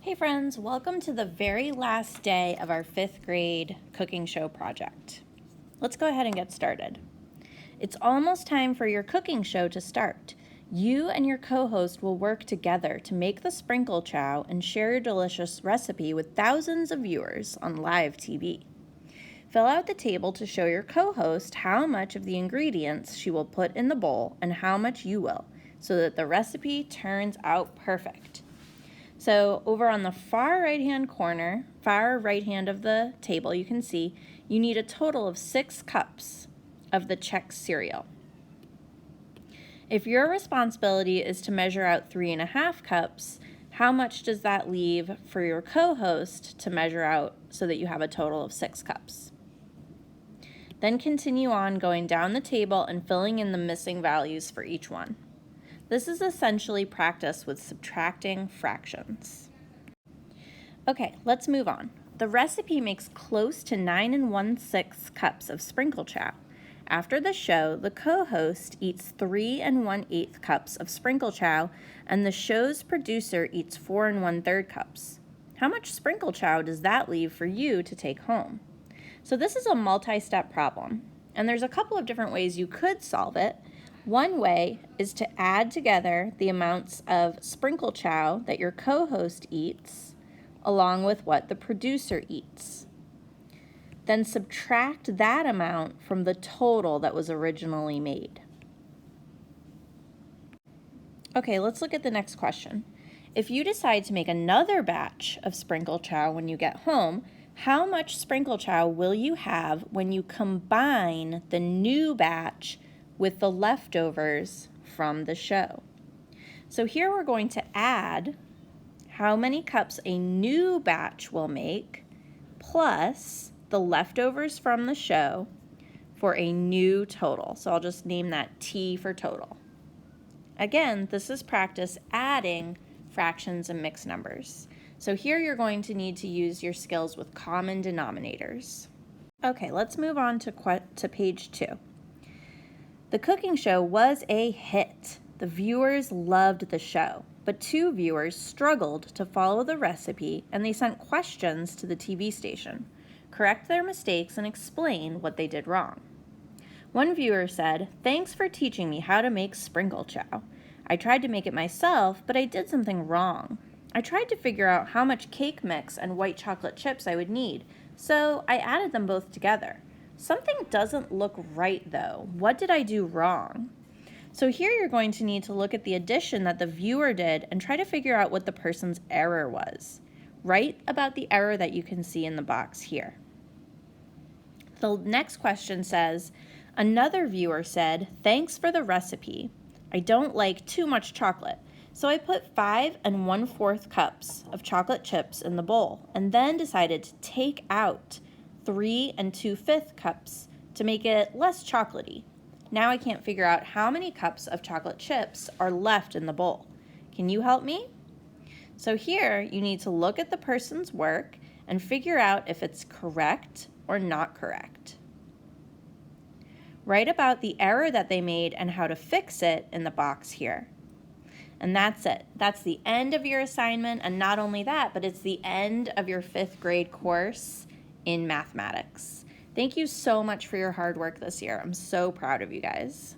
Hey friends, welcome to the very last day of our 5th grade cooking show project. Let's go ahead and get started. It's almost time for your cooking show to start. You and your co-host will work together to make the sprinkle chow and share your delicious recipe with thousands of viewers on live TV. Fill out the table to show your co-host how much of the ingredients she will put in the bowl and how much you will, so that the recipe turns out perfect. So over on the far right hand of the table, you can see you need a total of 6 cups of the Chex cereal. If your responsibility is to measure out 3.5 cups, how much does that leave for your co-host to measure out so that you have a total of 6 cups? Then continue on going down the table and filling in the missing values for each one. This is essentially practice with subtracting fractions. Okay, let's move on. The recipe makes close to 9 1/6 cups of sprinkle chow. After the show, the co-host eats 3 1/8 cups of sprinkle chow, and the show's producer eats 4 1/3 cups. How much sprinkle chow does that leave for you to take home? So this is a multi-step problem, and there's a couple of different ways you could solve it. One way is to add together the amounts of sprinkle chow that your co-host eats along with what the producer eats. Then subtract that amount from the total that was originally made. Okay, let's look at the next question. If you decide to make another batch of sprinkle chow when you get home, how much sprinkle chow will you have when you combine the new batch with the leftovers from the show? So here we're going to add how many cups a new batch will make plus the leftovers from the show for a new total. So I'll just name that T for total. Again, this is practice adding fractions and mixed numbers. So here you're going to need to use your skills with common denominators. Okay, let's move on to page 2. The cooking show was a hit. The viewers loved the show, but 2 viewers struggled to follow the recipe and they sent questions to the TV station. Correct their mistakes and explain what they did wrong. One viewer said, "Thanks for teaching me how to make sprinkle chow. I tried to make it myself, but I did something wrong. I tried to figure out how much cake mix and white chocolate chips I would need, so I added them both together. Something doesn't look right though. What did I do wrong?" So here you're going to need to look at the addition that the viewer did and try to figure out what the person's error was. Write about the error that you can see in the box here. The next question says, another viewer said, "Thanks for the recipe. I don't like too much chocolate, so I put 5 1/4 cups of chocolate chips in the bowl and then decided to take out 3 2/5 cups to make it less chocolatey. Now I can't figure out how many cups of chocolate chips are left in the bowl. Can you help me?" So here you need to look at the person's work and figure out if it's correct or not correct. Write about the error that they made and how to fix it in the box here. And that's it. That's the end of your assignment, and not only that, but it's the end of your 5th grade course in mathematics. Thank you so much for your hard work this year. I'm so proud of you guys.